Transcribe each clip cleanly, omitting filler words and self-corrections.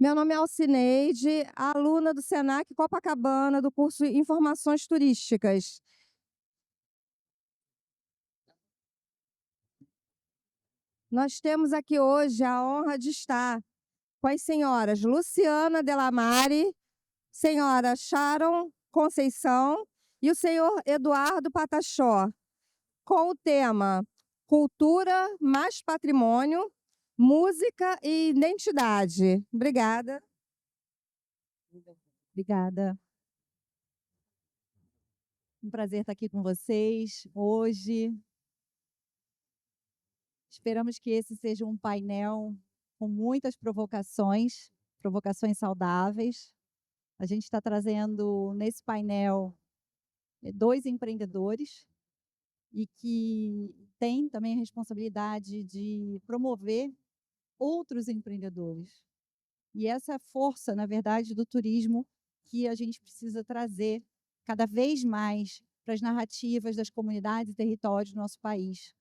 Meu nome é Alcineide, aluna do Senac Copacabana, do curso Informações Turísticas. Nós temos aqui hoje a honra de estar com as senhoras Luciana Delamare, senhora Sharon Conceição e o senhor Eduardo Patachó, com o tema Cultura mais Patrimônio, Música e Identidade. Obrigada. Obrigada. Um prazer estar aqui com vocês hoje. Esperamos que esse seja um painel com muitas provocações, provocações saudáveis. A gente está trazendo nesse painel dois empreendedores e que têm também a responsabilidade de promover outros empreendedores. E essa é a força, na verdade, do turismo que a gente precisa trazer cada vez mais para as narrativas das comunidades e territórios do nosso país.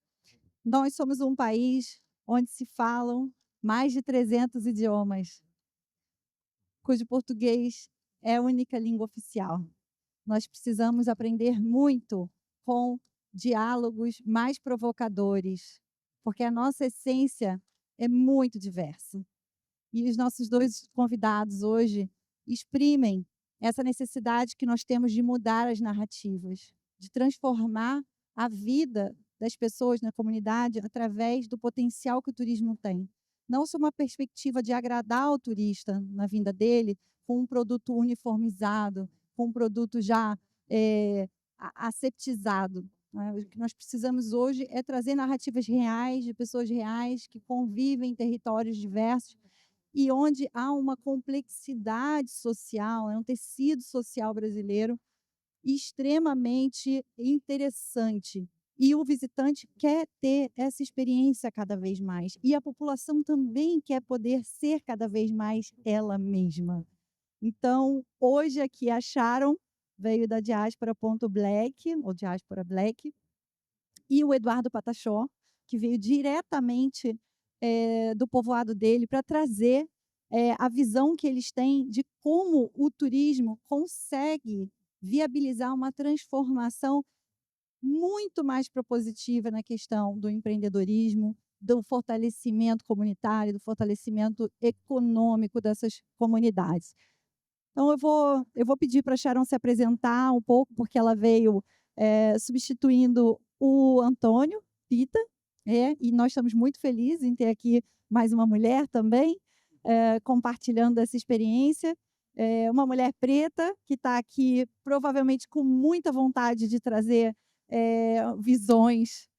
Nós somos um país onde se falam mais de 300 idiomas, cujo português é a única língua oficial. Nós precisamos aprender muito com diálogos mais provocadores, porque a nossa essência é muito diversa. E os nossos dois convidados hoje exprimem essa necessidade que nós temos de mudar as narrativas, de transformar a vida das pessoas na comunidade através do potencial que o turismo tem. Não só uma perspectiva de agradar o turista na vinda dele com um produto uniformizado, com um produto já aseptizado. Né? O que nós precisamos hoje é trazer narrativas reais, de pessoas reais que convivem em territórios diversos e onde há uma complexidade social, é um tecido social brasileiro extremamente interessante. E o visitante quer ter essa experiência cada vez mais. E a população também quer poder ser cada vez mais ela mesma. Então, hoje aqui acharam, veio da Diáspora Ponto Black, ou Diáspora Black, e o Eduardo Patachó, que veio diretamente do povoado dele para trazer a visão que eles têm de como o turismo consegue viabilizar uma transformação muito mais propositiva na questão do empreendedorismo, do fortalecimento comunitário, do fortalecimento econômico dessas comunidades. Então, eu vou pedir para a Sharon se apresentar um pouco, porque ela veio substituindo o Antônio Pita, e nós estamos muito felizes em ter aqui mais uma mulher também, compartilhando essa experiência. Uma mulher preta que está aqui provavelmente com muita vontade de trazer visões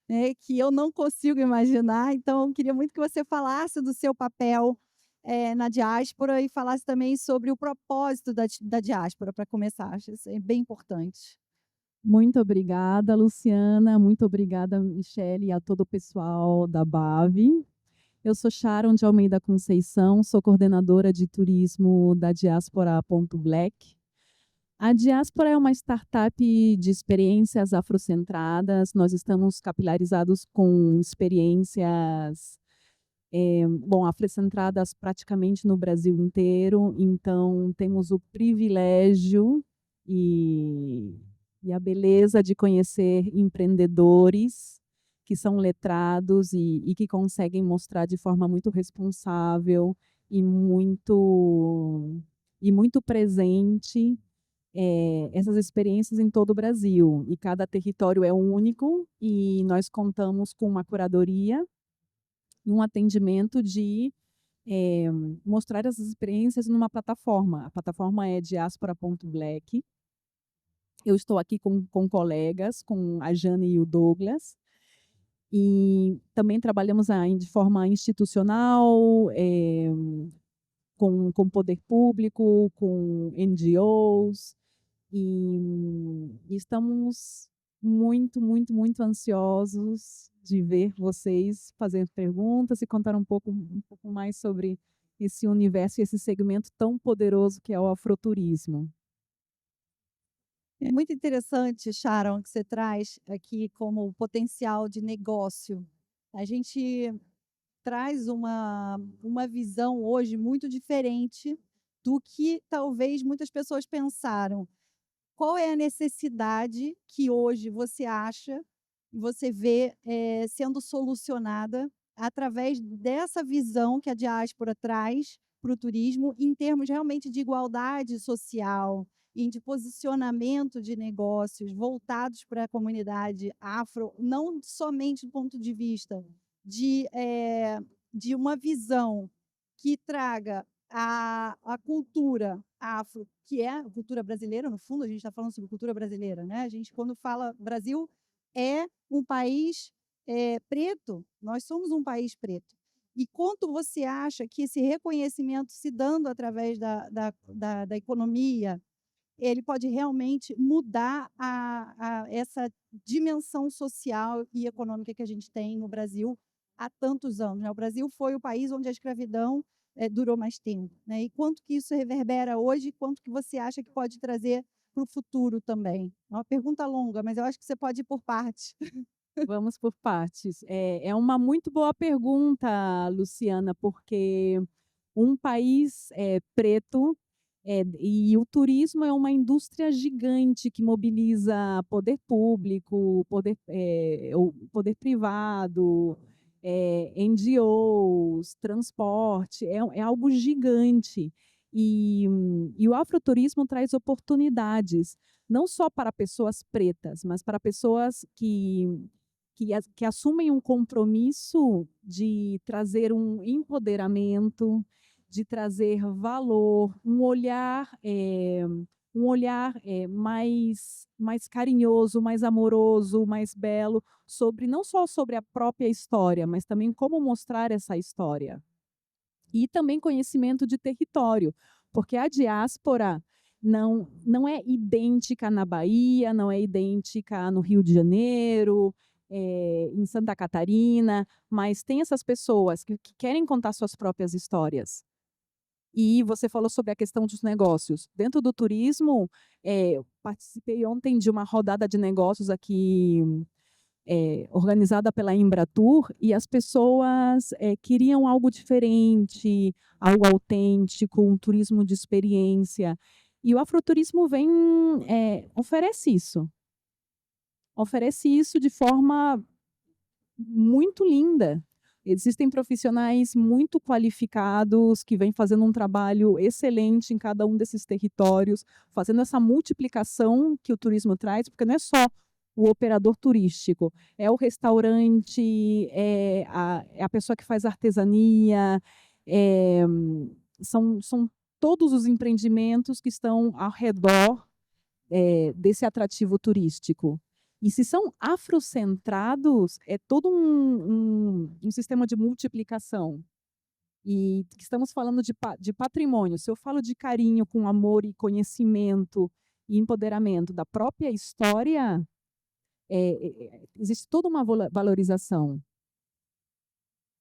que eu não consigo imaginar. Então, eu queria muito que você falasse do seu papel na diáspora e falasse também sobre o propósito da diáspora, para começar. Acho isso bem importante. Muito obrigada, Luciana. Muito obrigada, Michele, e a todo o pessoal da BAV. Eu sou Sharon de Almeida Conceição, sou coordenadora de turismo da Diáspora Ponto Black. A Diáspora é uma startup de experiências afrocentradas. Nós estamos capilarizados com experiências afrocentradas praticamente no Brasil inteiro. Então, temos o privilégio e a beleza de conhecer empreendedores que são letrados e que conseguem mostrar de forma muito responsável e muito presente essas experiências em todo o Brasil. E cada território é único e nós contamos com uma curadoria e um atendimento de mostrar essas experiências numa plataforma. A plataforma é diaspora.black. Eu estou aqui com colegas, com a Jane e o Douglas, e também trabalhamos de forma institucional, com poder público, com NGOs, e estamos muito, muito, muito ansiosos de ver vocês fazendo perguntas e contar um pouco mais sobre esse universo e esse segmento tão poderoso que é o afroturismo. É muito interessante, Sharon, que você traz aqui como potencial de negócio. A gente traz uma visão hoje muito diferente do que talvez muitas pessoas pensaram. Qual é a necessidade que hoje você acha, você vê sendo solucionada através dessa visão que a diáspora traz para o turismo, em termos realmente de igualdade social e de posicionamento de negócios voltados para a comunidade afro, não somente do ponto de vista de uma visão que traga a cultura afro, que é a cultura brasileira, no fundo, a gente está falando sobre cultura brasileira, né? A gente, quando fala Brasil, é um país preto, nós somos um país preto. E quanto você acha que esse reconhecimento se dando através da economia, ele pode realmente mudar essa dimensão social e econômica que a gente tem no Brasil há tantos anos, né? O Brasil foi o país onde a escravidão durou mais tempo, né? E quanto que isso reverbera hoje, e quanto que você acha que pode trazer para o futuro também? É uma pergunta longa, mas eu acho que você pode ir por partes. Vamos por partes. É uma muito boa pergunta, Luciana, porque um país preto e o turismo é uma indústria gigante que mobiliza poder público, o poder privado, NGOs, transporte, é algo gigante. E o afroturismo traz oportunidades, não só para pessoas pretas, mas para pessoas que assumem um compromisso de trazer um empoderamento, de trazer valor, um olhar mais carinhoso, mais amoroso, mais belo, sobre não só sobre a própria história, mas também como mostrar essa história. E também conhecimento de território, porque a diáspora não é idêntica na Bahia, não é idêntica no Rio de Janeiro, em Santa Catarina, mas tem essas pessoas que querem contar suas próprias histórias. E você falou sobre a questão dos negócios. Dentro do turismo, eu participei ontem de uma rodada de negócios aqui, organizada pela Embratur, e as pessoas queriam algo diferente, algo autêntico, um turismo de experiência. E o afroturismo oferece isso. Oferece isso de forma muito linda. Existem profissionais muito qualificados que vêm fazendo um trabalho excelente em cada um desses territórios, fazendo essa multiplicação que o turismo traz, porque não é só o operador turístico, é o restaurante, é a pessoa que faz artesania, são todos os empreendimentos que estão ao redor desse atrativo turístico. E se são afrocentrados, é todo um sistema de multiplicação. E estamos falando de patrimônio. Se eu falo de carinho, com amor e conhecimento e empoderamento da própria história, existe toda uma valorização.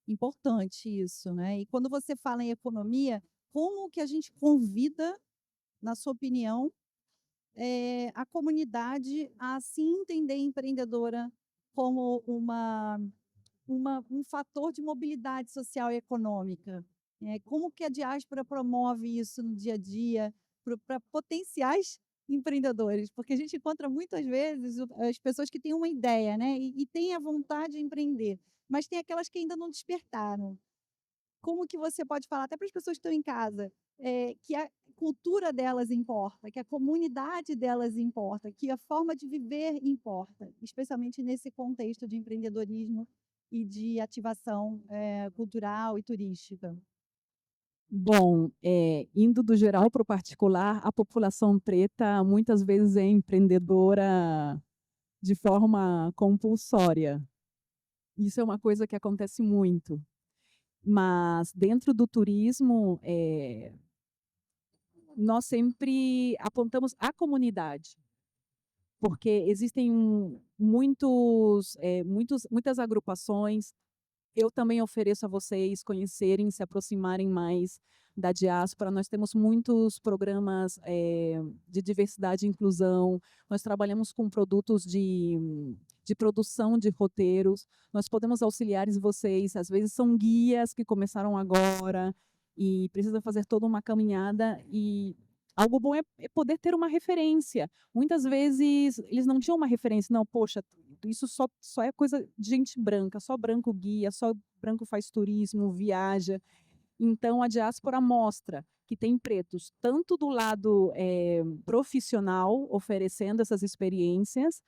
Importante isso, né? E quando você fala em economia, como que a gente convida, na sua opinião, a comunidade a se entender empreendedora como um fator de mobilidade social e econômica? Como que a diáspora promove isso no dia a dia para potenciais empreendedores? Porque a gente encontra muitas vezes as pessoas que têm uma ideia, né, e têm a vontade de empreender, mas tem aquelas que ainda não despertaram. Como que você pode falar até para as pessoas que estão em casa, que a cultura delas importa, que a comunidade delas importa, que a forma de viver importa, especialmente nesse contexto de empreendedorismo e de ativação cultural e turística? Bom, indo do geral para o particular, a população preta muitas vezes é empreendedora de forma compulsória. Isso é uma coisa que acontece muito. Mas dentro do turismo, nós sempre apontamos a comunidade, porque existem muitas agrupações. Eu também ofereço a vocês conhecerem, se aproximarem mais da diáspora. Nós temos muitos programas de diversidade e inclusão. Nós trabalhamos com produtos de produção de roteiros. Nós podemos auxiliar vocês, às vezes são guias que começaram agora e precisam fazer toda uma caminhada, e algo bom é poder ter uma referência. Muitas vezes eles não tinham uma referência, não, poxa, isso só é coisa de gente branca, só branco guia, só branco faz turismo, viaja. Então, a diáspora mostra que tem pretos, tanto do lado profissional, oferecendo essas experiências,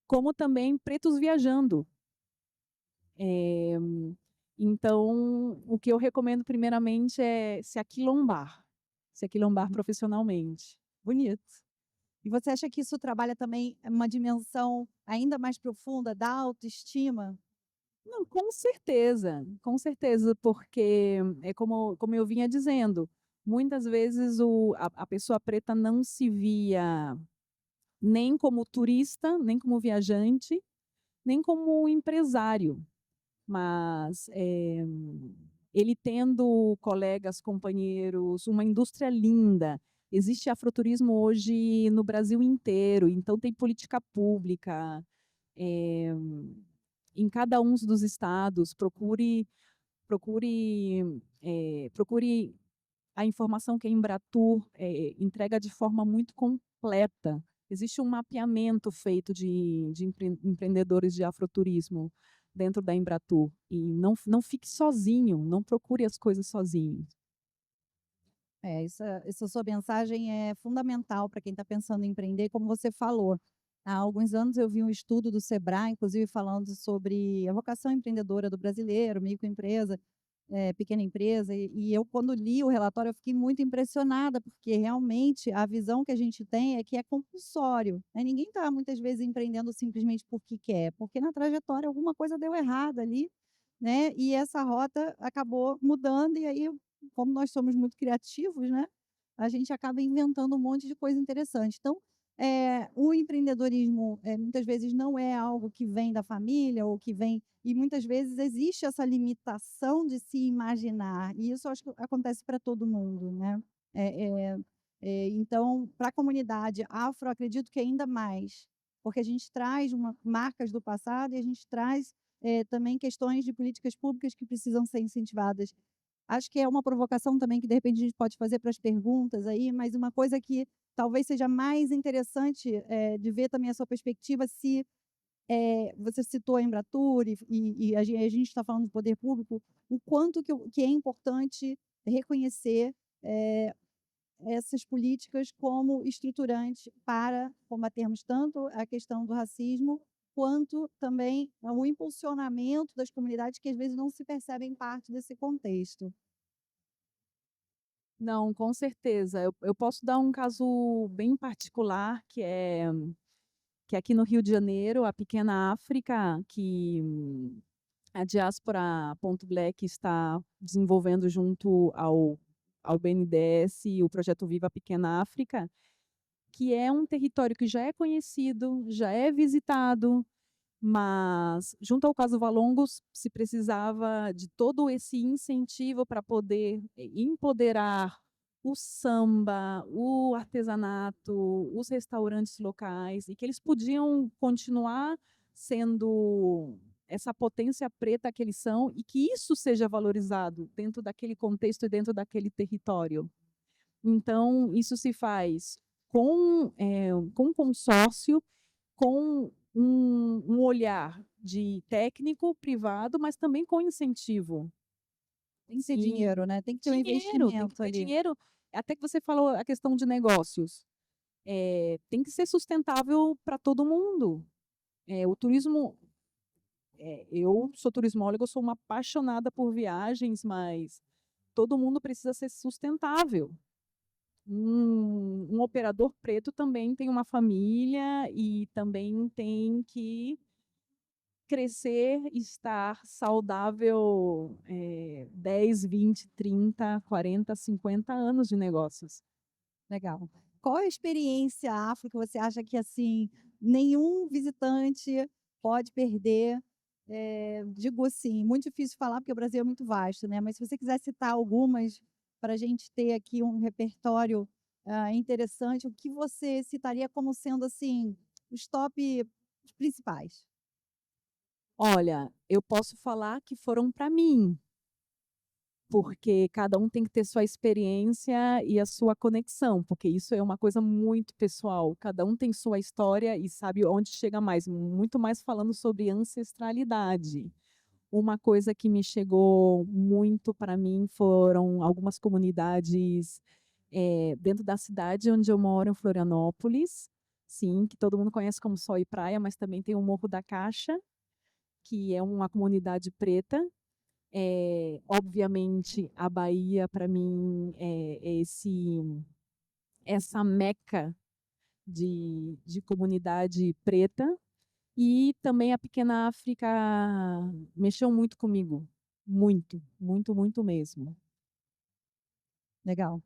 como também pretos viajando. Então, o que eu recomendo primeiramente é se aquilombar profissionalmente. Bonito. E você acha que isso trabalha também uma dimensão ainda mais profunda da autoestima? Não, com certeza, porque é como eu vinha dizendo, muitas vezes a pessoa preta não se via nem como turista, nem como viajante, nem como empresário, mas ele tendo colegas, companheiros, uma indústria linda. Existe afroturismo hoje no Brasil inteiro, então tem política pública. Em cada um dos estados, procure a informação que a Embratur entrega de forma muito completa. Existe um mapeamento feito de empreendedores de afroturismo dentro da Embratur. E não fique sozinho, não procure as coisas sozinho. Essa sua mensagem é fundamental para quem está pensando em empreender, como você falou. Há alguns anos eu vi um estudo do Sebrae, inclusive falando sobre a vocação empreendedora do brasileiro, microempresa, pequena empresa, e eu, quando li o relatório, eu fiquei muito impressionada, porque realmente a visão que a gente tem é que é compulsório, né? Ninguém está, muitas vezes, empreendendo simplesmente porque quer, porque na trajetória alguma coisa deu errado ali, né? E essa rota acabou mudando, e aí, como nós somos muito criativos, né? A gente acaba inventando um monte de coisa interessante. Então, o empreendedorismo, muitas vezes, não é algo que vem da família ou que vem, e muitas vezes existe essa limitação de se imaginar, e isso eu acho que acontece para todo mundo, né. Então, para a comunidade afro, acredito que ainda mais, porque a gente traz marcas do passado e a gente traz, também questões de políticas públicas que precisam ser incentivadas. Acho que é uma provocação também que, de repente, a gente pode fazer para as perguntas aí, mas uma coisa que talvez seja mais interessante, de ver também a sua perspectiva, se você citou a Embratur e a gente está falando de poder público, o quanto que é importante reconhecer essas políticas como estruturantes para combatermos tanto a questão do racismo, quanto também o impulsionamento das comunidades que às vezes não se percebem parte desse contexto. Não, com certeza. Eu posso dar um caso bem particular, que é aqui no Rio de Janeiro, a Pequena África, que a Diáspora Ponto Black está desenvolvendo junto ao BNDES e o projeto Viva Pequena África, que é um território que já é conhecido, já é visitado, mas junto ao Caso Valongos se precisava de todo esse incentivo para poder empoderar o samba, o artesanato, os restaurantes locais, e que eles podiam continuar sendo essa potência preta que eles são, e que isso seja valorizado dentro daquele contexto e dentro daquele território. Então, isso se faz com consórcio, com um olhar de técnico privado, mas também com incentivo. Tem que ter E dinheiro, né, tem que ter um tem que investimento ter ali. dinheiro. Até que você falou a questão de negócios. Tem que ser sustentável para todo mundo. O turismo, eu sou turismóloga, eu sou uma apaixonada por viagens, mas todo mundo precisa ser sustentável. Um operador preto também tem uma família e também tem que crescer, estar saudável 10, 20, 30, 40, 50 anos de negócios. Legal. Qual a experiência afro que você acha que, assim, nenhum visitante pode perder? Digo assim, muito difícil falar, porque o Brasil é muito vasto, né, mas se você quiser citar algumas para a gente ter aqui um repertório, interessante, o que você citaria como sendo, assim, os top os principais? Olha, eu posso falar que foram para mim, porque cada um tem que ter sua experiência e a sua conexão, porque isso é uma coisa muito pessoal. Cada um tem sua história e sabe onde chega mais, muito mais falando sobre ancestralidade. Uma coisa que me chegou muito para mim foram algumas comunidades dentro da cidade onde eu moro, em Florianópolis, sim, que todo mundo conhece como Sol e Praia, mas também tem o Morro da Caixa, que é uma comunidade preta. Obviamente, a Bahia, para mim, é essa meca de comunidade preta. E também a Pequena África mexeu muito comigo. Muito, muito, muito mesmo. Legal.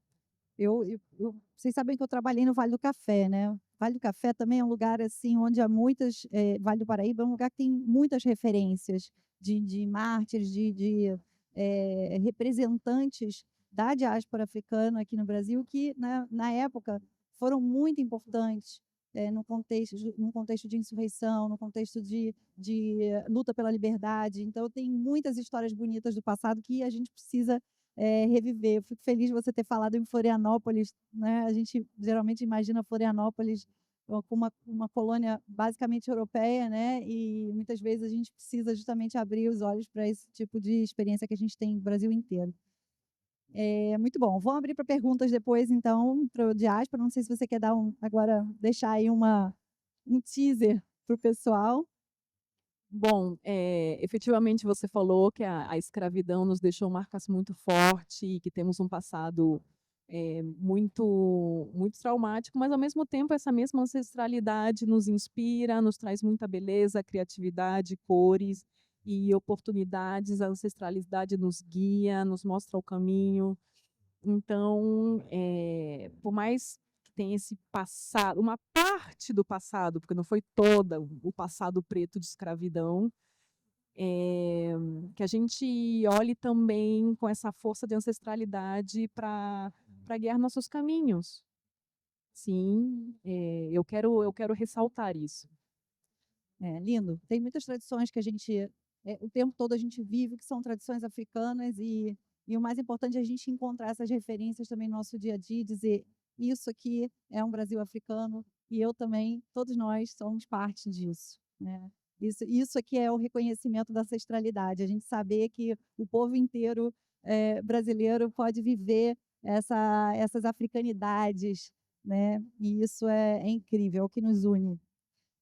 Vocês sabem que eu trabalhei no Vale do Café, né? Vale do Café também é um lugar assim onde há muitas, Vale do Paraíba é um lugar que tem muitas referências de mártires, representantes da diáspora africana aqui no Brasil que, né, na época, foram muito importantes no contexto de insurreição, no contexto de luta pela liberdade. Então, tem muitas histórias bonitas do passado que a gente precisa reviver. Eu fico feliz de você ter falado em Florianópolis, né? A gente geralmente imagina Florianópolis com uma colônia basicamente europeia, né? E muitas vezes a gente precisa justamente abrir os olhos para esse tipo de experiência que a gente tem no Brasil inteiro. Muito bom. Vou abrir para perguntas depois, então, para o Diáspora. Não sei se você quer agora deixar aí um teaser para o pessoal. Bom, efetivamente você falou que a escravidão nos deixou marcas muito fortes e que temos um passado muito, muito traumático, mas ao mesmo tempo essa mesma ancestralidade nos inspira, nos traz muita beleza, criatividade, cores e oportunidades. A ancestralidade nos guia, nos mostra o caminho. Então, por mais que tenha esse passado, uma parte do passado, porque não foi toda o passado preto de escravidão, que a gente olhe também com essa força de ancestralidade para guiar nossos caminhos. Sim, eu quero ressaltar isso. Lindo. Tem muitas tradições que o tempo todo a gente vive, que são tradições africanas, e o mais importante é a gente encontrar essas referências também no nosso dia a dia, e dizer, isso aqui é um Brasil africano, e eu também, todos nós somos parte disso, né? Isso aqui é o reconhecimento da ancestralidade, a gente saber que o povo inteiro brasileiro pode viver essas africanidades, né? E isso é incrível, é o que nos une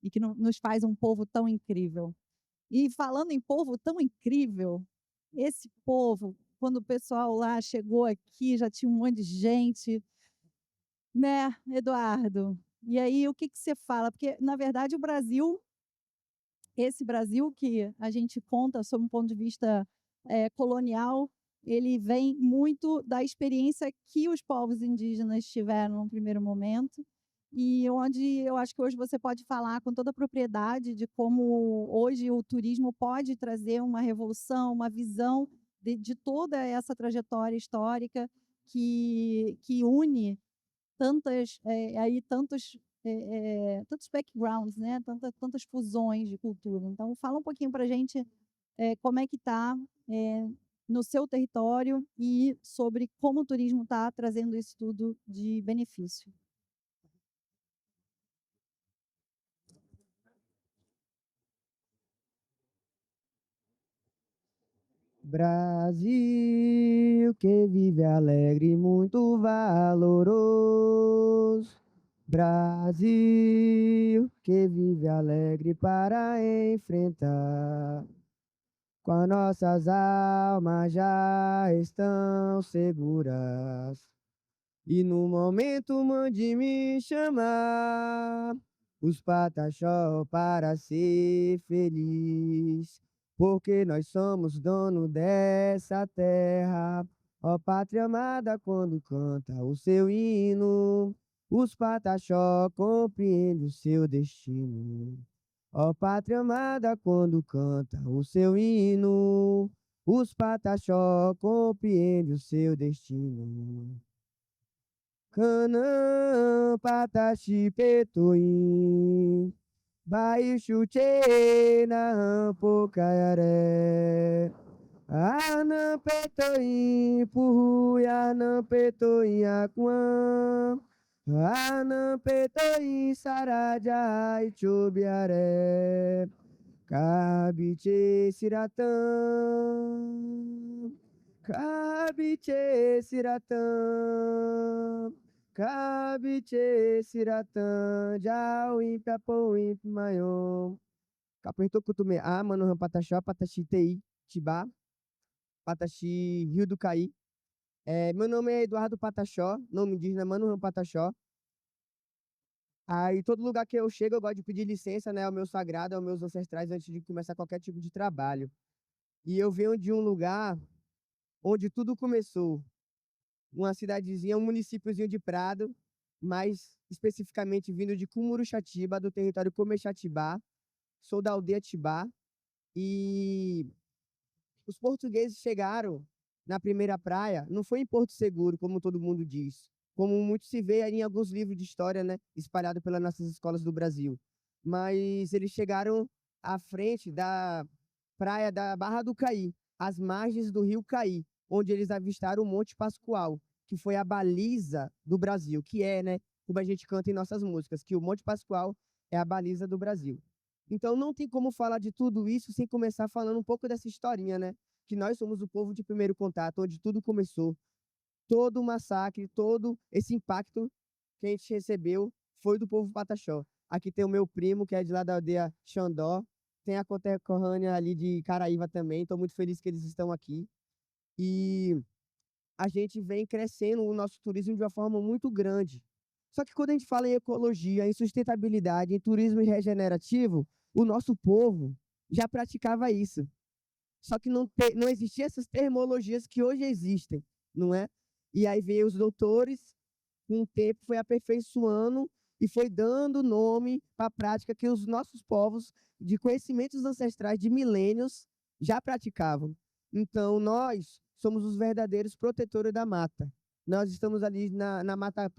e que nos faz um povo tão incrível. E falando em povo tão incrível, esse povo, quando o pessoal lá chegou aqui, já tinha um monte de gente, né, Eduardo? E aí, o que você fala? Porque, na verdade, o Brasil, esse Brasil que a gente conta sob um ponto de vista colonial, ele vem muito da experiência que os povos indígenas tiveram no primeiro momento, e onde eu acho que hoje você pode falar com toda a propriedade de como hoje o turismo pode trazer uma revolução, uma visão de toda essa trajetória histórica que une tantos backgrounds, né? Tantas fusões de cultura. Então, fala um pouquinho para a gente como é que está no seu território e sobre como o turismo está trazendo isso tudo de benefício. Brasil, que vive alegre e muito valoroso. Brasil, que vive alegre para enfrentar. Com nossas almas já estão seguras. E no momento mande me chamar os Pataxó para ser feliz, porque nós somos dono dessa terra. Ó pátria amada, quando canta o seu hino, os Pataxó compreendem o seu destino. Ó pátria amada, quando canta o seu hino, os Pataxó compreendem o seu destino. Canã, Pataxi, Petoim, Bai chute na rampo caiaré. Anam petoim purru anam petoim aquam. Anam petoim sarajai chubiaré. Cabiche siratã. Cabiche siratã. Cabiche siratã. Jau impa po imp maior. Capertou cutume a mano rampataxó pataxi tei tibá. Pataxi, Rio do Caí. Meu nome é Eduardo Pataxó, nome indígena Mano Ram Pataxó. Aí, todo lugar que eu chego, eu gosto de pedir licença, né, ao meu sagrado, aos meus ancestrais, antes de começar qualquer tipo de trabalho. E eu venho de um lugar onde tudo começou. Uma cidadezinha, um municípiozinho de Prado, mais especificamente vindo de Cumuruxatiba, do território Comexatibá. Sou da aldeia Tibá. E os portugueses chegaram na primeira praia, não foi em Porto Seguro, como todo mundo diz, como muito se vê aí em alguns livros de história, né, espalhado pelas nossas escolas do Brasil. Mas eles chegaram à frente da praia da Barra do Caí, às margens do rio Caí, onde eles avistaram o Monte Pascoal, que foi a baliza do Brasil, que é, né, como a gente canta em nossas músicas, que o Monte Pascoal é a baliza do Brasil. Então não tem como falar de tudo isso sem começar falando um pouco dessa historinha, né? Que nós somos o povo de primeiro contato, onde tudo começou. Todo o massacre, todo esse impacto que a gente recebeu foi do povo Pataxó. Aqui tem o meu primo, que é de lá da aldeia Xandó, tem a conterrânea ali de Caraíva também, estou muito feliz que eles estão aqui. E a gente vem crescendo o nosso turismo de uma forma muito grande. Só que quando a gente fala em ecologia, em sustentabilidade, em turismo regenerativo, o nosso povo já praticava isso. Só que não existiam essas termologias que hoje existem, não é? E aí veio os doutores, com o tempo foi aperfeiçoando e foi dando nome para a prática que os nossos povos, de conhecimentos ancestrais de milênios, já praticavam. Então, nós somos os verdadeiros protetores da mata. Nós estamos ali na Mata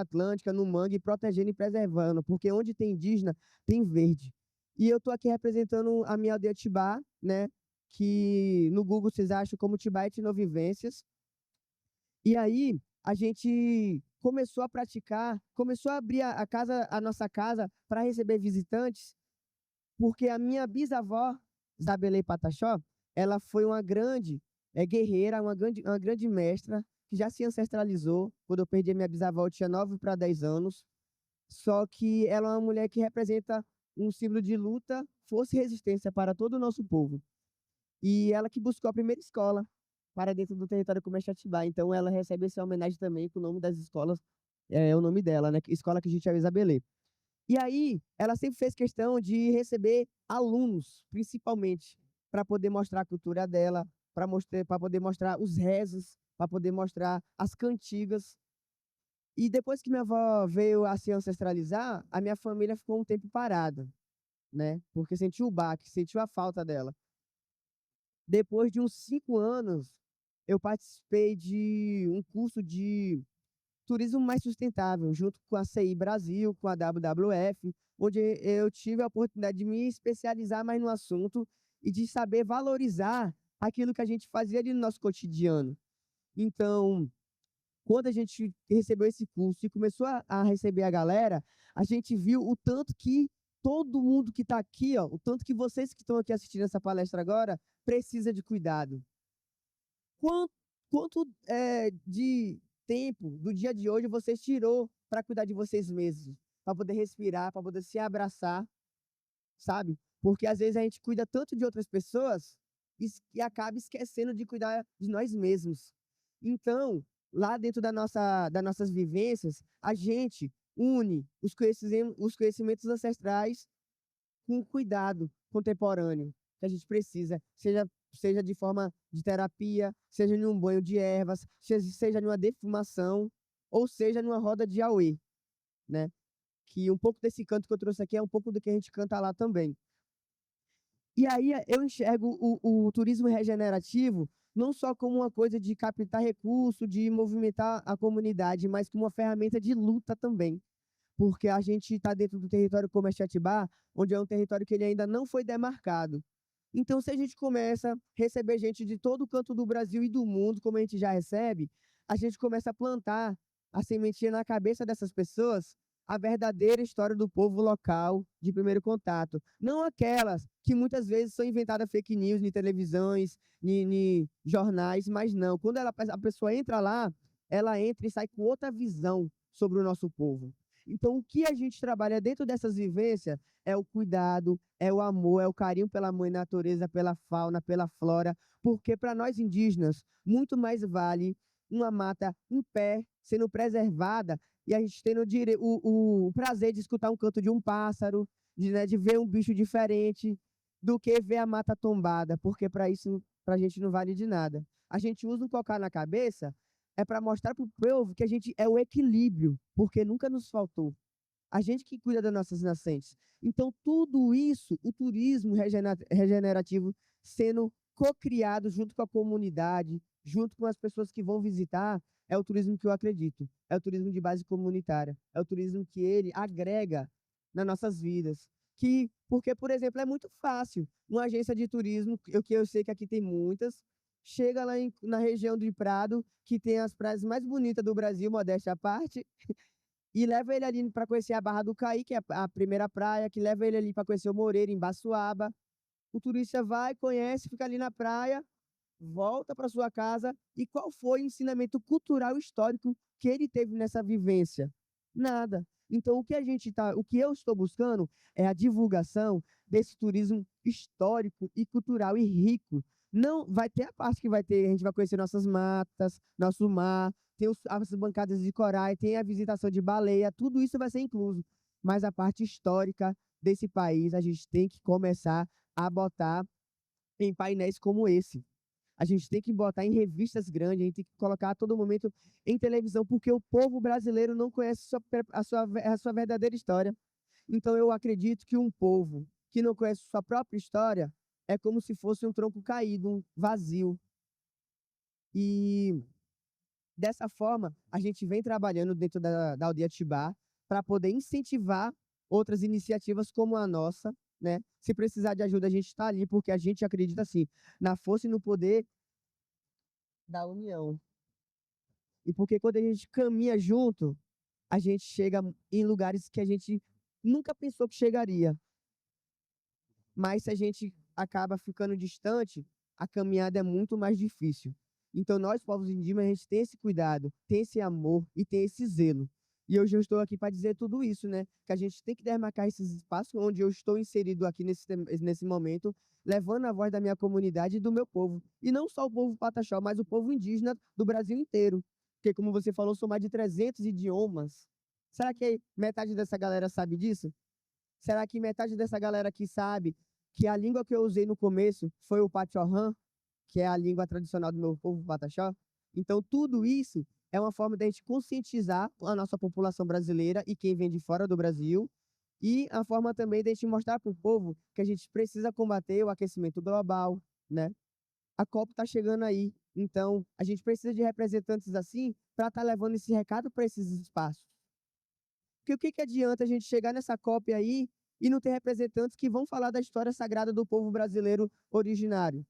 Atlântica, no mangue, protegendo e preservando, porque onde tem indígena, tem verde. E eu estou aqui representando a minha aldeia Tibá, né? Que no Google vocês acham como Tibá Etnovivências. E aí a gente começou a praticar, começou a abrir a nossa casa para receber visitantes, porque a minha bisavó, Zabelei Pataxó, ela foi uma grande guerreira, uma grande mestra, que já se ancestralizou. Quando eu perdi a minha bisavó, eu tinha 9 para 10 anos. Só que ela é uma mulher que representa um símbolo de luta, força e resistência para todo o nosso povo. E ela que buscou a primeira escola para dentro do território Comexatibá. Então, ela recebe essa homenagem também com o nome das escolas, é o nome dela, né? Escola que a gente chama Isabelê. E aí, ela sempre fez questão de receber alunos, principalmente, para poder mostrar a cultura dela, para poder mostrar os rezos, para poder mostrar as cantigas. E depois que minha avó veio a se ancestralizar, a minha família ficou um tempo parada, né? Porque sentiu o baque, sentiu a falta dela. Depois de uns 5 anos, eu participei de um curso de turismo mais sustentável, junto com a CI Brasil, com a WWF, onde eu tive a oportunidade de me especializar mais no assunto e de saber valorizar aquilo que a gente fazia ali no nosso cotidiano. Então, quando a gente recebeu esse curso e começou a receber a galera, a gente viu o tanto que todo mundo que está aqui, ó, o tanto que vocês que estão aqui assistindo essa palestra agora, precisa de cuidado. Quanto de tempo do dia de hoje vocês tirou para cuidar de vocês mesmos? Para poder respirar, para poder se abraçar, sabe? Porque às vezes a gente cuida tanto de outras pessoas e acaba esquecendo de cuidar de nós mesmos. Então, lá dentro das nossas vivências, a gente une os conhecimentos ancestrais com cuidado contemporâneo que a gente precisa, seja de forma de terapia, seja em um banho de ervas, seja em uma defumação, ou seja numa roda de auê, né? Que um pouco desse canto que eu trouxe aqui é um pouco do que a gente canta lá também. E aí eu enxergo o turismo regenerativo não só como uma coisa de captar recurso, de movimentar a comunidade, mas como uma ferramenta de luta também. porque a gente está dentro do território comércio Atibaia, onde é um território que ele ainda não foi demarcado. Então, se a gente começa a receber gente de todo canto do Brasil e do mundo, como a gente já recebe, a gente começa a plantar a sementinha na cabeça dessas pessoas a verdadeira história do povo local de primeiro contato. Não aquelas que muitas vezes são inventadas fake news em televisões, em jornais, mas não. Quando a pessoa entra lá, ela entra e sai com outra visão sobre o nosso povo. Então, o que a gente trabalha dentro dessas vivências é o cuidado, é o amor, é o carinho pela mãe natureza, pela fauna, pela flora, porque para nós indígenas, muito mais vale uma mata em pé, sendo preservada, e a gente tendo o prazer de escutar um canto de um pássaro, de ver um bicho diferente, do que ver a mata tombada, porque para isso, para a gente não vale de nada. A gente usa um cocá na cabeça, é para mostrar para o povo que a gente é o equilíbrio, porque nunca nos faltou. A gente que cuida das nossas nascentes. Então, tudo isso, o turismo regenerativo sendo co-criado junto com a comunidade, junto com as pessoas que vão visitar, é o turismo que eu acredito. É o turismo de base comunitária. É o turismo que ele agrega nas nossas vidas. Porque, por exemplo, é muito fácil. Uma agência de turismo, que eu sei que aqui tem muitas, chega lá na região de Prado, que tem as praias mais bonitas do Brasil, modéstia à parte, e leva ele ali para conhecer a Barra do Caí, que é a primeira praia, que leva ele ali para conhecer o Moreira, em Baçoaba. O turista vai, conhece, fica ali na praia, volta para sua casa. E qual foi o ensinamento cultural e histórico que ele teve nessa vivência? Nada. Então, o que eu estou buscando é a divulgação desse turismo histórico e cultural e rico. Não vai ter a parte que a gente vai conhecer nossas matas, nosso mar, tem as bancadas de corais, tem a visitação de baleia, tudo isso vai ser incluso. Mas a parte histórica desse país, a gente tem que começar a botar em painéis como esse. A gente tem que botar em revistas grandes, a gente tem que colocar a todo momento em televisão, porque o povo brasileiro não conhece a sua verdadeira história. Então, eu acredito que um povo que não conhece sua própria história é como se fosse um tronco caído, um vazio. E dessa forma, a gente vem trabalhando dentro da Aldeia Tibá para poder incentivar outras iniciativas como a nossa, né? Se precisar de ajuda, a gente está ali, porque a gente acredita, assim, na força e no poder da união. E porque quando a gente caminha junto, a gente chega em lugares que a gente nunca pensou que chegaria. Mas se a gente acaba ficando distante, a caminhada é muito mais difícil. Então, nós, povos indígenas, a gente tem esse cuidado, tem esse amor e tem esse zelo. E hoje eu estou aqui para dizer tudo isso, né? Que a gente tem que demarcar esses espaços onde eu estou inserido aqui nesse momento, levando a voz da minha comunidade e do meu povo. E não só o povo pataxó, mas o povo indígena do Brasil inteiro. Porque, como você falou, são mais de 300 idiomas. Será que metade dessa galera sabe disso? Será que metade dessa galera aqui sabe que a língua que eu usei no começo foi o Pachorrã, que é a língua tradicional do meu povo pataxó? Então, tudo isso é uma forma de a gente conscientizar a nossa população brasileira e quem vem de fora do Brasil, e a forma também de a gente mostrar para o povo que a gente precisa combater o aquecimento global, né? A COP está chegando aí, então a gente precisa de representantes assim para estar levando esse recado para esses espaços. Porque o que adianta a gente chegar nessa COP aí e não ter representantes que vão falar da história sagrada do povo brasileiro originário,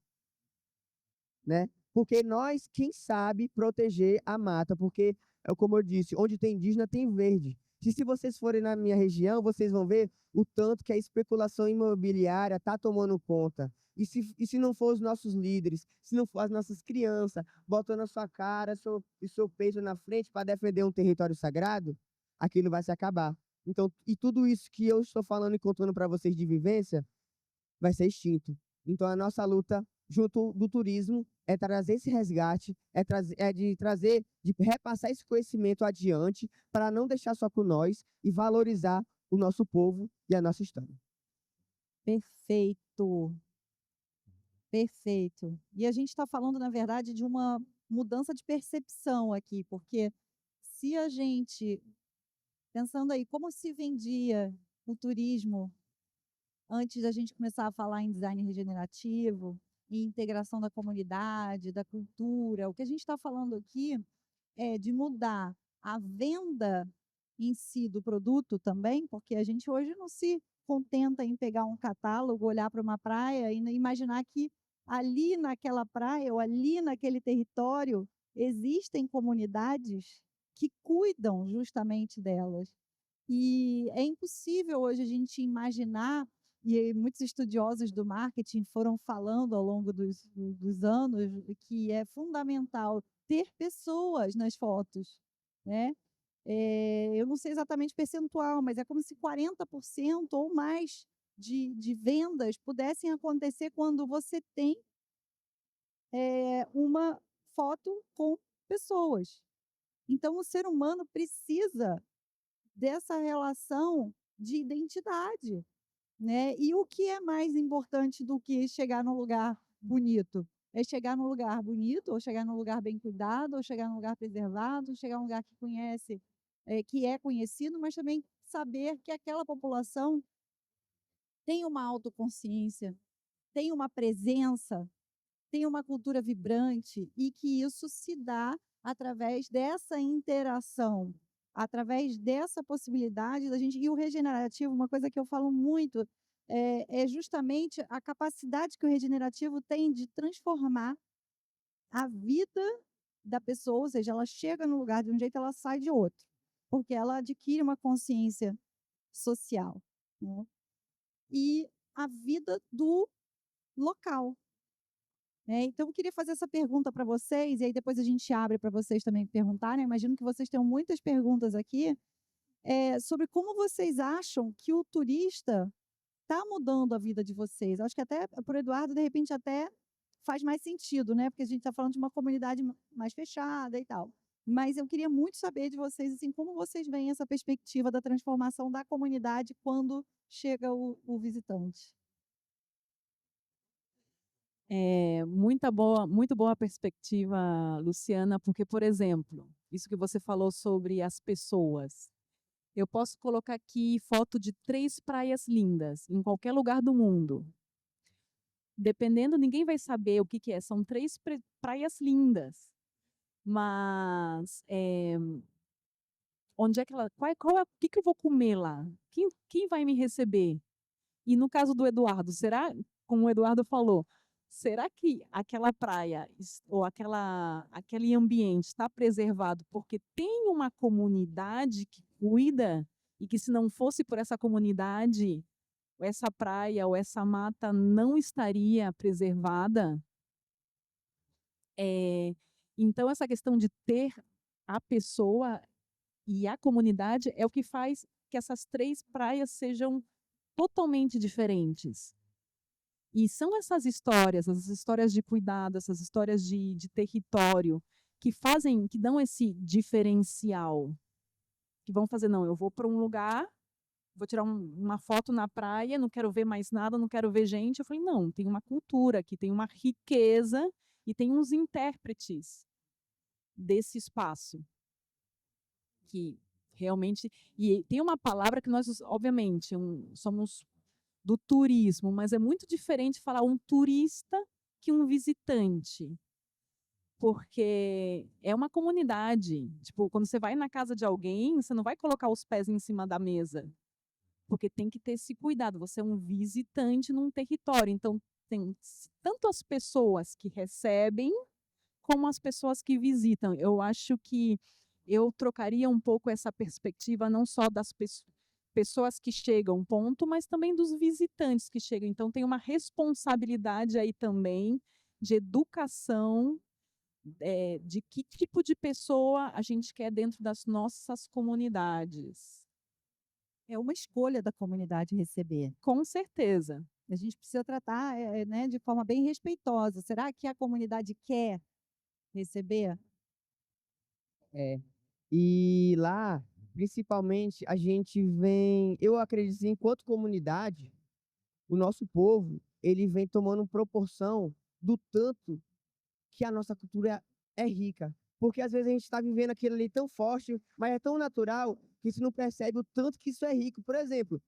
né? Porque nós, quem sabe proteger a mata, porque, como eu disse, onde tem indígena tem verde. Se vocês forem na minha região, vocês vão ver o tanto que a especulação imobiliária está tomando conta. E se não for os nossos líderes, se não for as nossas crianças, botando a sua cara e seu peito na frente para defender um território sagrado, aquilo vai se acabar. Então, e tudo isso que eu estou falando e contando para vocês de vivência vai ser extinto. Então, a nossa luta junto do turismo é trazer esse resgate, de repassar esse conhecimento adiante para não deixar só com nós e valorizar o nosso povo e a nossa história. Perfeito. Perfeito. E a gente está falando, na verdade, de uma mudança de percepção aqui, porque se a gente, pensando aí, como se vendia o turismo antes da gente começar a falar em design regenerativo, em integração da comunidade, da cultura, o que a gente está falando aqui é de mudar a venda em si do produto também, porque a gente hoje não se contenta em pegar um catálogo, olhar para uma praia e imaginar que ali naquela praia ou ali naquele território existem comunidades que cuidam justamente delas. E é impossível hoje a gente imaginar, e muitos estudiosos do marketing foram falando ao longo dos anos, que é fundamental ter pessoas nas fotos, né? Eu não sei exatamente o percentual, mas é como se 40% ou mais de vendas pudessem acontecer quando você tem uma foto com pessoas. Então, o ser humano precisa dessa relação de identidade, né? E o que é mais importante do que chegar num lugar bonito? É chegar num lugar bonito, ou chegar num lugar bem cuidado, ou chegar num lugar preservado, chegar num lugar que conhece, que é conhecido, mas também saber que aquela população tem uma autoconsciência, tem uma presença, tem uma cultura vibrante e que isso se dá através dessa interação, através dessa possibilidade da gente. E o regenerativo, uma coisa que eu falo muito, é justamente a capacidade que o regenerativo tem de transformar a vida da pessoa, ou seja, ela chega no lugar de um jeito, ela sai de outro, porque ela adquire uma consciência social, né? E a vida do local. Então, eu queria fazer essa pergunta para vocês, e aí depois a gente abre para vocês também perguntarem. Eu imagino que vocês tenham muitas perguntas aqui, sobre como vocês acham que o turista está mudando a vida de vocês. Eu acho que até para o Eduardo, de repente, até faz mais sentido, né? Porque a gente está falando de uma comunidade mais fechada e tal. Mas eu queria muito saber de vocês, assim, como vocês veem essa perspectiva da transformação da comunidade quando chega o visitante. Muito boa perspectiva, Luciana, porque, por exemplo, isso que você falou sobre as pessoas. Eu posso colocar aqui foto de 3 praias lindas, em qualquer lugar do mundo. Dependendo, ninguém vai saber o que que é. São 3 praias lindas. Mas onde é que ela. O que que eu vou comer lá? Quem vai me receber? E no caso do Eduardo, será, como o Eduardo falou, será que aquela praia ou aquele ambiente está preservado porque tem uma comunidade que cuida e que se não fosse por essa comunidade, essa praia ou essa mata não estaria preservada? Então, essa questão de ter a pessoa e a comunidade é o que faz que essas 3 praias sejam totalmente diferentes. E são essas histórias de cuidado, essas histórias de território, que dão esse diferencial. Que vão fazer, não, eu vou para um lugar, vou tirar uma foto na praia, não quero ver mais nada, não quero ver gente. Eu falei, não, tem uma cultura aqui, tem uma riqueza e tem uns intérpretes desse espaço. Que realmente. E tem uma palavra que nós, obviamente, somos do turismo, mas é muito diferente falar um turista que um visitante, porque é uma comunidade. Tipo, quando você vai na casa de alguém, você não vai colocar os pés em cima da mesa, porque tem que ter esse cuidado. Você é um visitante num território, então tem tanto as pessoas que recebem como as pessoas que visitam. Eu acho que eu trocaria um pouco essa perspectiva, não só das pessoas que chegam, ponto, mas também dos visitantes que chegam. Então, tem uma responsabilidade aí também de educação, de que tipo de pessoa a gente quer dentro das nossas comunidades. É uma escolha da comunidade receber. Com certeza. A gente precisa tratar, né, de forma bem respeitosa. Será que a comunidade quer receber? E lá, principalmente, a gente vem, eu acredito assim, enquanto comunidade, o nosso povo, ele vem tomando proporção do tanto que a nossa cultura é rica. Porque às vezes a gente está vivendo aquilo ali tão forte, mas é tão natural que você não percebe o tanto que isso é rico. Por exemplo,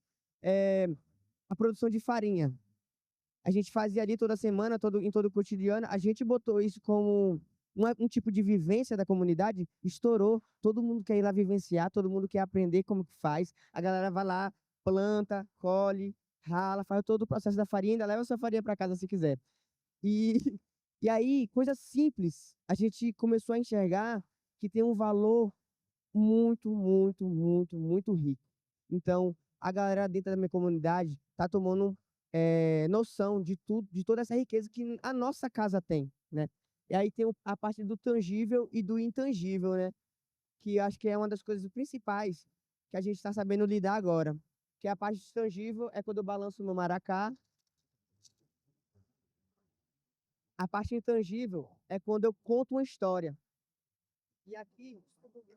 a produção de farinha. A gente fazia ali toda semana, em todo o cotidiano, a gente botou isso como um tipo de vivência da comunidade, estourou. Todo mundo quer ir lá vivenciar, todo mundo quer aprender como que faz. A galera vai lá, planta, colhe, rala, faz todo o processo da farinha, ainda leva sua farinha para casa se quiser. E, e aí, coisa simples, a gente começou a enxergar que tem um valor muito, muito, muito, muito rico. Então, a galera dentro da minha comunidade está tomando noção de tudo, de toda essa riqueza que a nossa casa tem, né? E aí tem a parte do tangível e do intangível, né? Que eu acho que é uma das coisas principais que a gente está sabendo lidar agora. Que a parte tangível é quando eu balanço meu maracá. A parte intangível é quando eu conto uma história. E aqui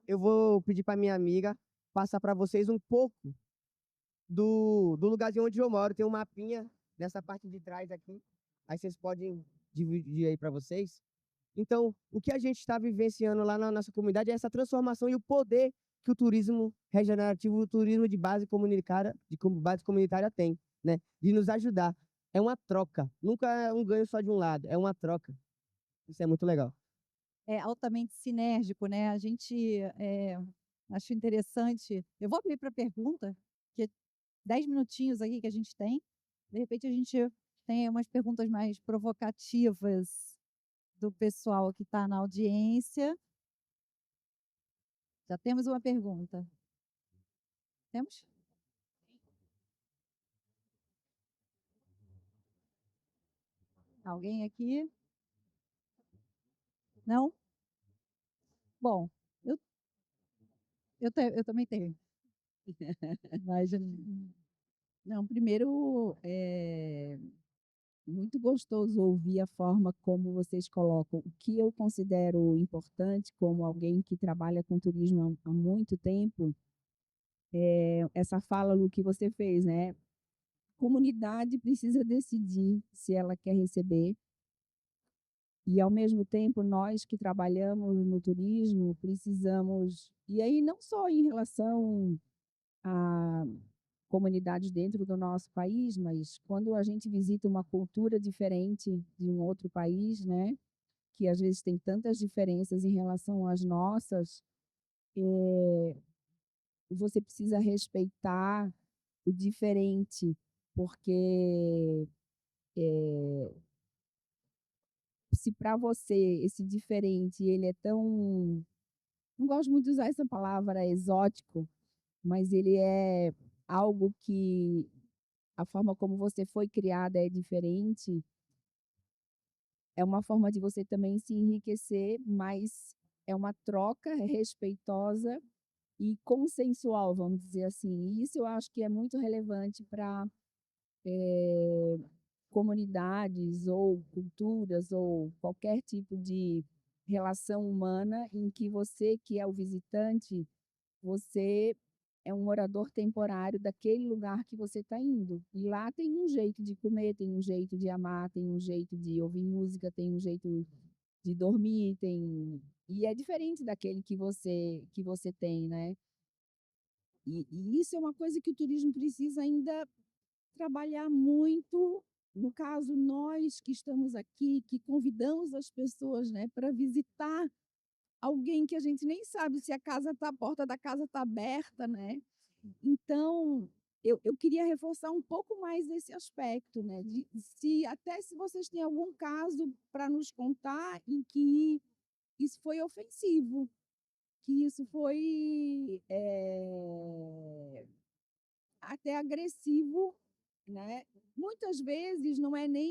eu vou pedir para minha amiga passar para vocês um pouco do lugarzinho onde eu moro. Tem um mapinha nessa parte de trás aqui. Aí vocês podem dividir aí para vocês. Então, o que a gente está vivenciando lá na nossa comunidade é essa transformação e o poder que o turismo regenerativo, o turismo de base comunitária tem, né? De nos ajudar. É uma troca. Nunca é um ganho só de um lado, é uma troca. Isso é muito legal. É altamente sinérgico, né? A gente acho interessante. Eu vou abrir para pergunta, que 10 minutinhos aqui que a gente tem. De repente a gente tem umas perguntas mais provocativas do pessoal que está na audiência. Já temos uma pergunta. Temos? Alguém aqui? Não? Bom, eu também tenho. Mas, Não, primeiro, muito gostoso ouvir a forma como vocês colocam o que eu considero importante, como alguém que trabalha com turismo há muito tempo, essa fala do que você fez, né? Comunidade precisa decidir se ela quer receber, e ao mesmo tempo nós que trabalhamos no turismo precisamos, e aí não só em relação a comunidades dentro do nosso país, mas quando a gente visita uma cultura diferente de um outro país, né, que às vezes tem tantas diferenças em relação às nossas, você precisa respeitar o diferente, porque se para você esse diferente ele é tão, não gosto muito de usar essa palavra exótico, mas ele é algo que a forma como você foi criada é diferente, é uma forma de você também se enriquecer, mas é uma troca respeitosa e consensual, vamos dizer assim. E isso eu acho que é muito relevante para comunidades ou culturas ou qualquer tipo de relação humana em que você, que é o visitante, você é um morador temporário daquele lugar que você está indo. E lá tem um jeito de comer, tem um jeito de amar, tem um jeito de ouvir música, tem um jeito de dormir, e é diferente daquele que você tem, né? E isso é uma coisa que o turismo precisa ainda trabalhar muito. No caso, nós que estamos aqui, que convidamos as pessoas, né, para visitar alguém que a gente nem sabe se a porta da casa está aberta, né? Então, eu queria reforçar um pouco mais esse aspecto, né? Até se vocês têm algum caso para nos contar em que isso foi ofensivo, que isso foi até agressivo, né? Muitas vezes não é nem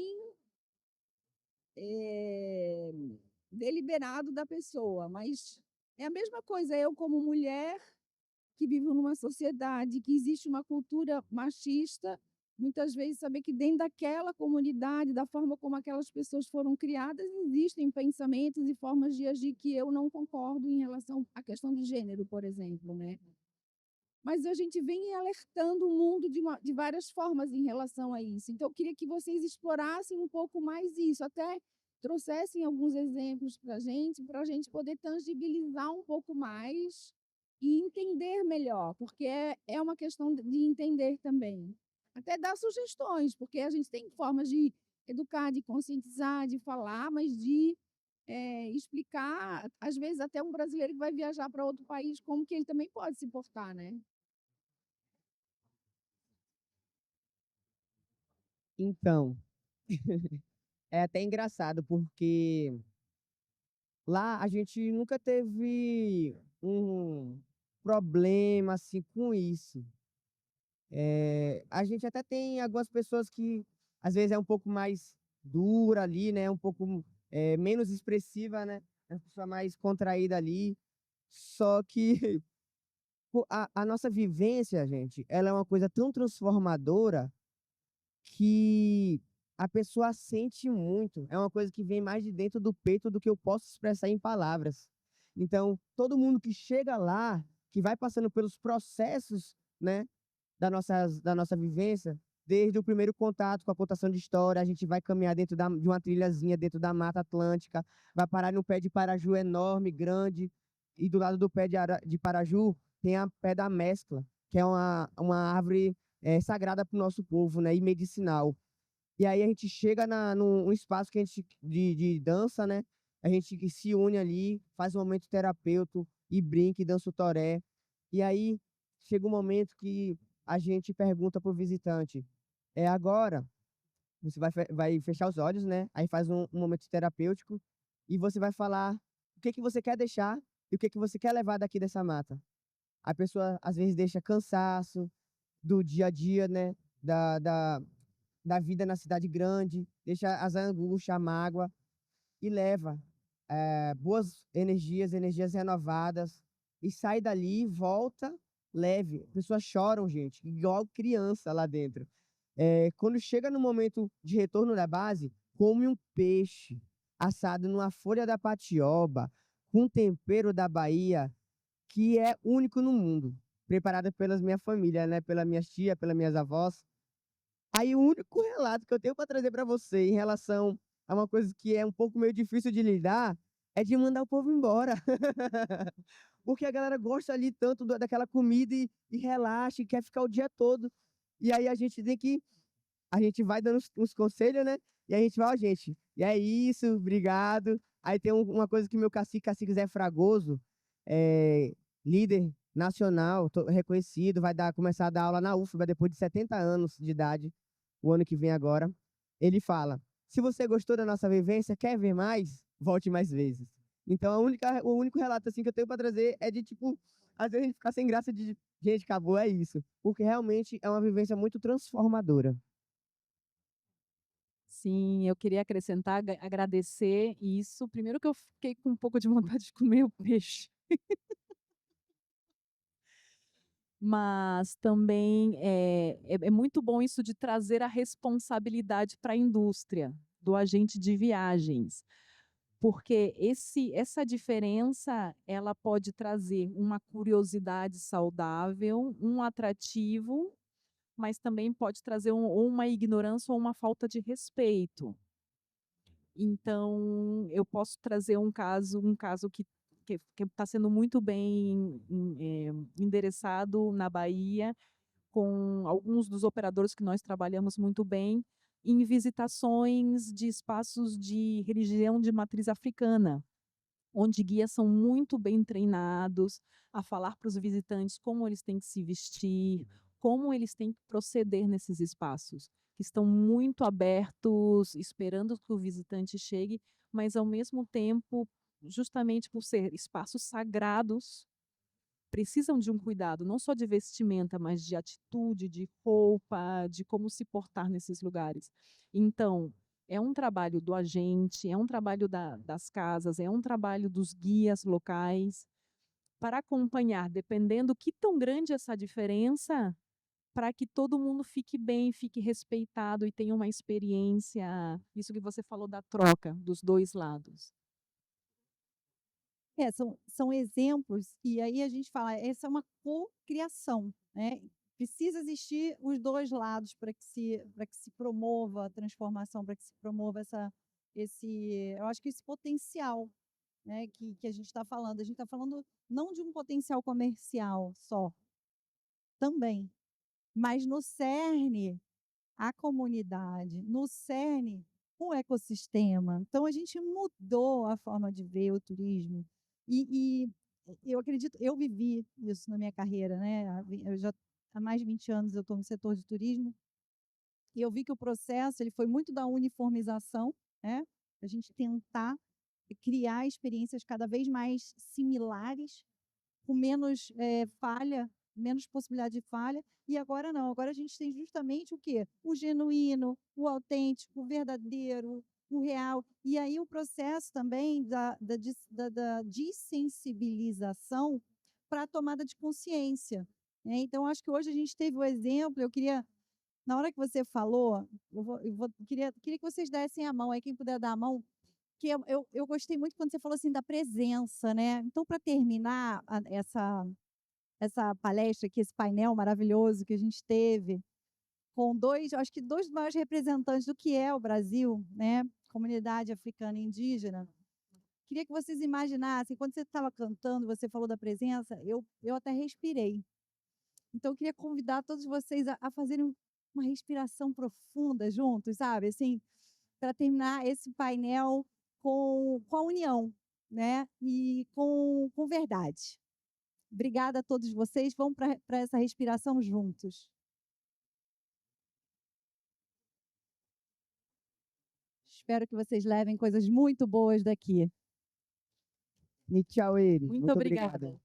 deliberado da pessoa, mas é a mesma coisa eu como mulher que vivo numa sociedade que existe uma cultura machista, muitas vezes saber que dentro daquela comunidade, da forma como aquelas pessoas foram criadas, existem pensamentos e formas de agir que eu não concordo em relação à questão de gênero, por exemplo, né? Mas a gente vem alertando o mundo de várias formas em relação a isso. Então, eu queria que vocês explorassem um pouco mais isso, até trouxessem alguns exemplos para a gente poder tangibilizar um pouco mais e entender melhor, porque é uma questão de entender também. Até dar sugestões, porque a gente tem formas de educar, de conscientizar, de falar, mas de explicar, às vezes, até um brasileiro que vai viajar para outro país, como que ele também pode se portar, né? Então, é até engraçado, porque lá a gente nunca teve um problema assim com isso. A gente até tem algumas pessoas que às vezes é um pouco mais dura ali, né? Um pouco menos expressiva, né? É uma pessoa mais contraída ali. Só que pô, a nossa vivência, gente, ela é uma coisa tão transformadora que a pessoa sente muito. É uma coisa que vem mais de dentro do peito do que eu posso expressar em palavras. Então, todo mundo que chega lá, que vai passando pelos processos, né, da nossa vivência, desde o primeiro contato com a contação de história, a gente vai caminhar dentro de uma trilhazinha dentro da Mata Atlântica, vai parar no pé de Paraju enorme, grande, e do lado do pé de Paraju tem a pé da mescla, que é uma árvore sagrada para o nosso povo, né, e medicinal. E aí a gente chega num espaço que a gente, de dança, né? A gente que se une ali, faz um momento terapêutico e brinca e dança o toré. E aí chega um momento que a gente pergunta para o visitante: é agora? Você vai fechar os olhos, né? Aí faz um momento terapêutico e você vai falar o que que você quer deixar e o que que você quer levar daqui dessa mata. A pessoa às vezes deixa cansaço do dia a dia, né? Da vida na cidade grande, deixa as angústias, a mágoa e leva boas energias, energias renovadas e sai dali, volta leve. Pessoas choram, gente, igual criança lá dentro. Quando chega no momento de retorno da base, come um peixe assado numa folha da patioba, com tempero da Bahia, que é único no mundo, preparada pelas minha família, né? Pela minha tia, pelas minhas avós. Aí o único relato que eu tenho para trazer para você em relação a uma coisa que é um pouco meio difícil de lidar é de mandar o povo embora. Porque a galera gosta ali tanto daquela comida e relaxa e quer ficar o dia todo. E aí a gente tem que. A gente vai dando uns conselhos, né? E a gente vai, ó, gente, e é isso, obrigado. Aí tem uma coisa que meu cacique Zé Fragoso, é, líder nacional, reconhecido, começar a dar aula na UFBA depois de 70 anos de idade o ano que vem agora, ele fala: se você gostou da nossa vivência, quer ver mais? Volte mais vezes. Então, o único relato assim que eu tenho para trazer é de tipo, às vezes a gente ficar sem graça de gente, acabou, é isso. Porque realmente é uma vivência muito transformadora. Sim, eu queria acrescentar, agradecer isso. Primeiro que eu fiquei com um pouco de vontade de comer o peixe. Mas também é muito bom isso de trazer a responsabilidade para a indústria, do agente de viagens, porque essa diferença ela pode trazer uma curiosidade saudável, um atrativo, mas também pode trazer ou uma ignorância ou uma falta de respeito. Então, eu posso trazer um caso que está sendo muito bem endereçado na Bahia, com alguns dos operadores que nós trabalhamos muito bem, em visitações de espaços de religião de matriz africana, onde guias são muito bem treinados a falar para os visitantes como eles têm que se vestir, como eles têm que proceder nesses espaços, que estão muito abertos, esperando que o visitante chegue, mas ao mesmo tempo, justamente por ser espaços sagrados, precisam de um cuidado, não só de vestimenta, mas de atitude, de roupa, de como se portar nesses lugares. Então, é um trabalho do agente, é um trabalho das casas, é um trabalho dos guias locais, para acompanhar, dependendo que tão grande essa diferença, para que todo mundo fique bem, fique respeitado e tenha uma experiência, isso que você falou da troca dos dois lados. São exemplos, e aí a gente fala, essa é uma cocriação, né? Precisa existir os dois lados para que se promova a transformação, para que se promova eu acho que esse potencial, né, que a gente está falando. A gente está falando não de um potencial comercial só, também, mas no cerne, a comunidade, no cerne um ecossistema. Então, a gente mudou a forma de ver o turismo. E eu acredito, eu vivi isso na minha carreira, né? Há mais de 20 anos eu estou no setor de turismo, e eu vi que o processo ele foi muito da uniformização, né? A gente tentar criar experiências cada vez mais similares, com menos falha, menos possibilidade de falha, e agora não, agora a gente tem justamente o quê? O genuíno, o autêntico, o verdadeiro, o real, e aí o processo também da dessensibilização para a tomada de consciência, né? Então, acho que hoje a gente teve o exemplo, eu queria, na hora que você falou, queria que vocês dessem a mão, aí quem puder dar a mão, que eu gostei muito quando você falou assim da presença, né? Então, para terminar essa palestra aqui, esse painel maravilhoso que a gente teve, com acho que dois dos maiores representantes do que é o Brasil, né? Comunidade africana e indígena. Queria que vocês imaginassem, quando você estava cantando, você falou da presença, eu até respirei. Então, eu queria convidar todos vocês a fazerem uma respiração profunda juntos, sabe? Assim, para terminar esse painel com a união, né? E com verdade. Obrigada a todos vocês. Vamos para essa respiração juntos. Espero que vocês levem coisas muito boas daqui. Tchau, ele. Muito Muito obrigada. obrigado.